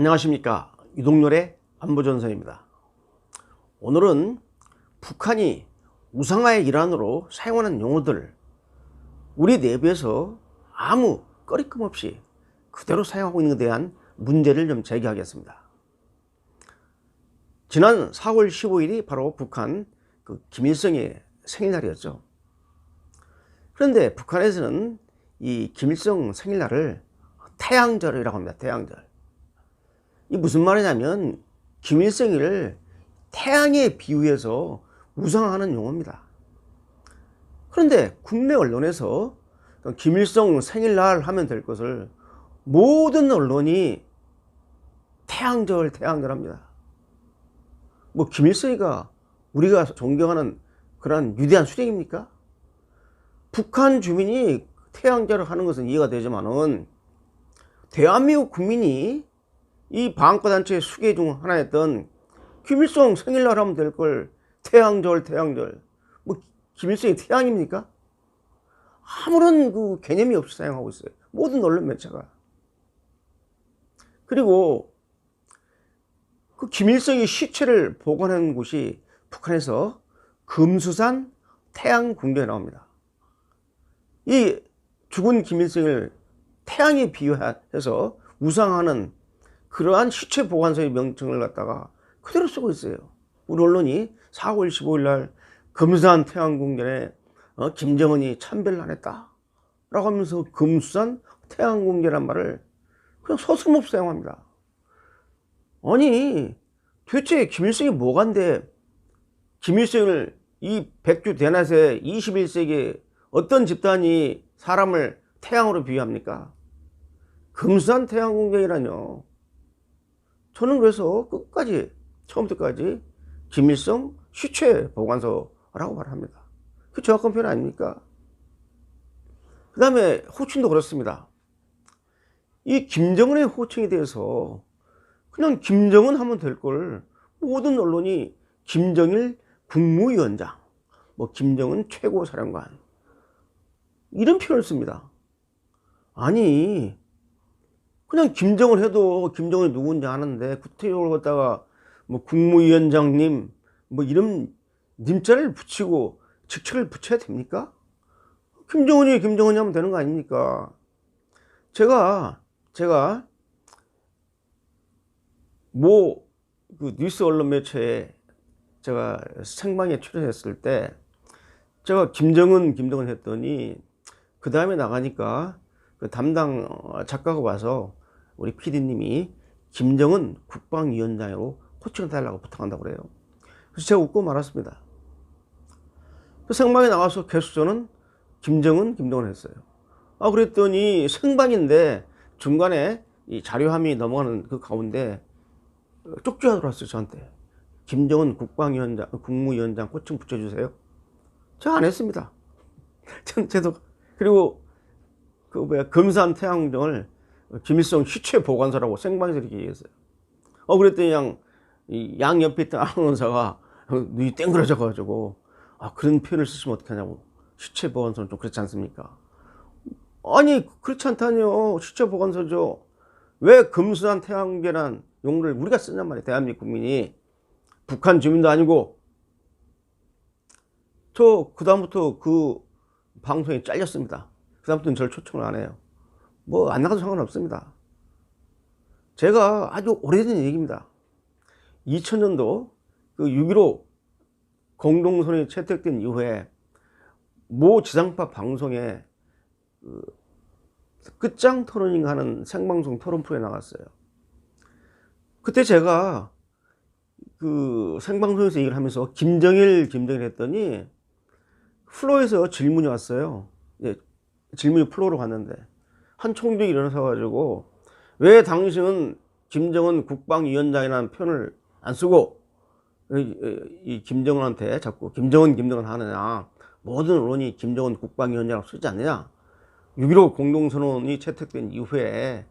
안녕하십니까, 유동열의 안보전선입니다. 오늘은 북한이 우상화의 일환으로 사용하는 용어들, 우리 내부에서 아무 꺼리낌 없이 그대로 사용하고 있는 것에 대한 문제를 좀 제기하겠습니다. 지난 4월 15일이 바로 북한 김일성의 생일날이었죠. 그런데 북한에서는 이 김일성 생일날을 태양절이라고 합니다. 태양절. 이 무슨 말이냐면 김일성을 태양에 비유해서 우상화하는 용어입니다. 그런데 국내 언론에서 김일성 생일날 하면 될 것을 모든 언론이 태양절 합니다. 뭐 김일성이가 우리가 존경하는 그러한 위대한 수령입니까? 북한 주민이 태양절을 하는 것은 이해가 되지만은 대한민국 국민이 이 방학과단체의 수계 중 하나였던 김일성 생일날 하면 될 걸 태양절. 뭐 김일성이 태양입니까? 아무런 그 개념이 없이 사용하고 있어요. 모든 언론 매체가. 그리고 그 김일성의 시체를 보관하는 곳이 북한에서 금수산 태양궁전에 나옵니다. 이 죽은 김일성을 태양에 비유해서 우상하는 그러한 시체 보관소의 명칭을 갖다가 그대로 쓰고 있어요. 우리 언론이 4월 15일 날 금수산 태양궁전에 김정은이 참배를 안 했다 라고 하면서 금수산 태양궁전이란 말을 그냥 서슴없이 사용합니다. 아니 도대체 김일성이 뭐간데 김일성을 이 백주 대낮에 21세기에 어떤 집단이 사람을 태양으로 비유합니까? 금수산 태양궁전이라뇨. 저는 그래서 끝까지 처음부터까지 김일성 시체 보관소라고 말합니다. 그 정확한 표현 아닙니까? 그 다음에 호칭도 그렇습니다. 이 김정은의 호칭에 대해서 그냥 김정은 하면 될 걸 모든 언론이 김정일 국무위원장, 뭐 김정은 최고사령관 이런 표현을 씁니다. 아니 그냥 김정은 해도 김정은이 누군지 아는데 구태여을 갖다가 뭐 국무위원장님 뭐 이런 님자를 붙이고 직책을 붙여야 됩니까? 김정은이 하면 되는 거 아닙니까? 제가 뭐 그 뉴스 언론 매체에 제가 생방에 출연했을 때 제가 김정은 했더니 그 다음에 나가니까 그 담당 작가가 와서 우리 PD님이 김정은 국방위원장으로 호칭을 달라고 부탁한다고 그래요. 그래서 제가 웃고 말았습니다. 그 생방에 나와서 계속 저는 김정은 했어요. 그랬더니 생방인데 중간에 이 자료함이 넘어가는 그 가운데 쪽지가 들어왔어요. 저한테 김정은 국무위원장 호칭 붙여주세요. 제가 안 했습니다. 저도 그리고 금산 태양궁전을 김일성 시체 보관소라고 생방에서 이렇게 얘기했어요. 그랬더니 양 옆에 있던 아나운서가 눈이 땡그러져 가지고 그런 표현을 쓰시면 어떡하냐고. 시체 보관소는 좀 그렇지 않습니까? 아니 그렇지 않다뇨. 시체 보관소죠. 왜 금수산 태양궁전이라는 용어를 우리가 쓰냔 말이에요. 대한민국 국민이. 북한 주민도 아니고. 저 그다음부터 그 방송에 잘렸습니다. 그다음부터는 저를 초청을 안 해요. 뭐 안 나가도 상관없습니다. 제가 아주 오래전 얘기입니다. 2000년도 그 6.15 공동선언이 채택된 이후에 모 지상파 방송에 그 끝장 토론인가 하는 생방송 토론 프로에 나갔어요. 그때 제가 그 생방송에서 얘기를 하면서 김정일 했더니 플로에서 질문이 왔어요. 질문이 플로로 갔는데 한 총독이 일어나서 가지고 왜 당신은 김정은 국방위원장이라는 표현을 안 쓰고 이 김정은한테 자꾸 김정은 하느냐. 모든 언론이 김정은 국방위원장이라고 쓰지 않느냐. 6.15 공동선언이 채택된 이후에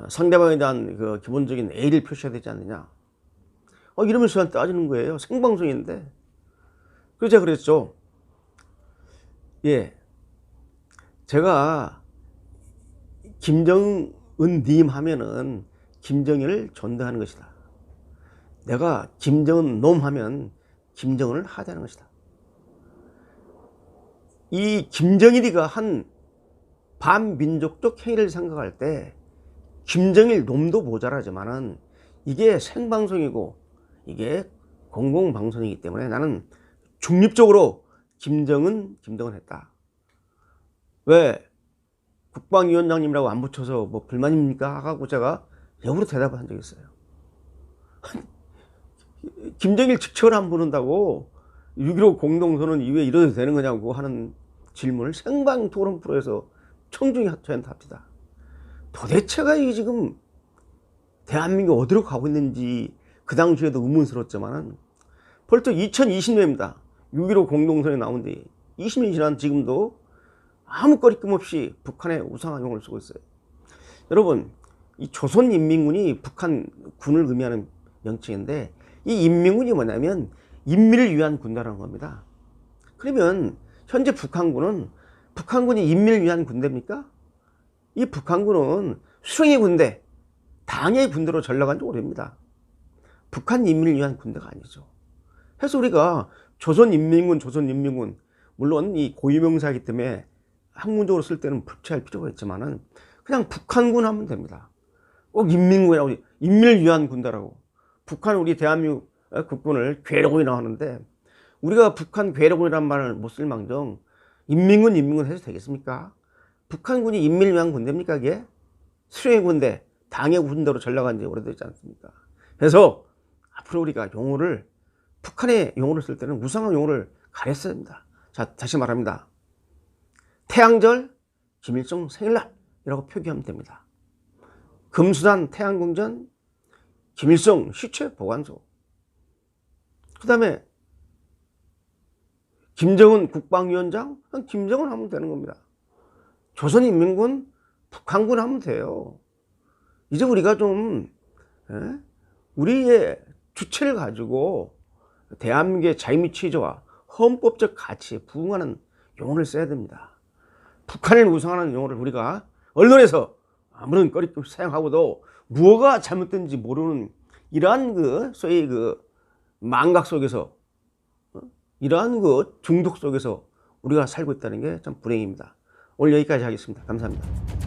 상대방에 대한 그 기본적인 예의를 표시해야 되지 않느냐. 이러면서 저한테 따지는 거예요. 생방송인데. 그래서 제가 그랬죠. 제가 김정은님 하면은 김정일을 존대하는 것이다. 내가 김정은 놈 하면 김정은을 하대하는 것이다. 이 김정일이가 한 반민족적 행위를 생각할 때 김정일 놈도 모자라지만은 이게 생방송이고 이게 공공방송이기 때문에 나는 중립적으로 김정은 했다. 왜 국방위원장님이라고 안 붙여서 뭐 불만입니까? 하고 제가 역으로 대답을 한 적이 있어요. 김정일 직책을 안 부른다고 6.15 공동선언 이후에 이래도 되는 거냐고 하는 질문을 생방 토론 프로에서 청중이 저한테 합니다. 도대체가 이게 지금 대한민국 어디로 가고 있는지 그 당시에도 의문스러웠지만은 벌써 2020년입니다. 6.15 공동선언이 나온 뒤 20년이 지난 지금도 아무 거리낌 없이 북한의 우상한 용어를 쓰고 있어요. 여러분, 이 조선인민군이 북한 군을 의미하는 명칭인데 이 인민군이 뭐냐면 인민을 위한 군대라는 겁니다. 그러면 현재 북한군이 인민을 위한 군대입니까? 이 북한군은 수령의 군대, 당의 군대로 전락한 지 오래입니다. 북한 인민을 위한 군대가 아니죠. 그래서 우리가 조선인민군, 물론 이 고유명사이기 때문에 학문적으로 쓸 때는 불치할 필요가 있지만은 그냥 북한군 하면 됩니다. 꼭 인민군이라고, 인민을 위한 군대라고. 북한 우리 대한민국 국군을 괴뢰군이라고 하는데 우리가 북한 괴뢰군이라는 말을 못 쓸 망정 인민군 해도 되겠습니까? 북한군이 인민을 위한 군대입니까? 이게 수령의 군대, 당의 군대로 전락한 지 오래되지 않습니까? 그래서 앞으로 우리가 용어를 북한의 용어를 쓸 때는 우상한 용어를 가렸어야 합니다. 자, 다시 말합니다. 태양절, 김일성 생일날이라고 표기하면 됩니다. 금수단 태양궁전, 김일성 시체 보관소. 그 다음에 김정은 국방위원장, 김정은 하면 되는 겁니다. 조선인민군, 북한군 하면 돼요. 이제 우리가 좀 우리의 주체를 가지고 대한민국의 자유민주 체제와 헌법적 가치에 부응하는 용어를 써야 됩니다. 북한을 우상하는 용어를 우리가 언론에서 아무런 거리낌 없이 사용하고도 무엇가 잘못된지 모르는 이러한 소위 망각 속에서 이러한 중독 속에서 우리가 살고 있다는 게 참 불행입니다. 오늘 여기까지 하겠습니다. 감사합니다.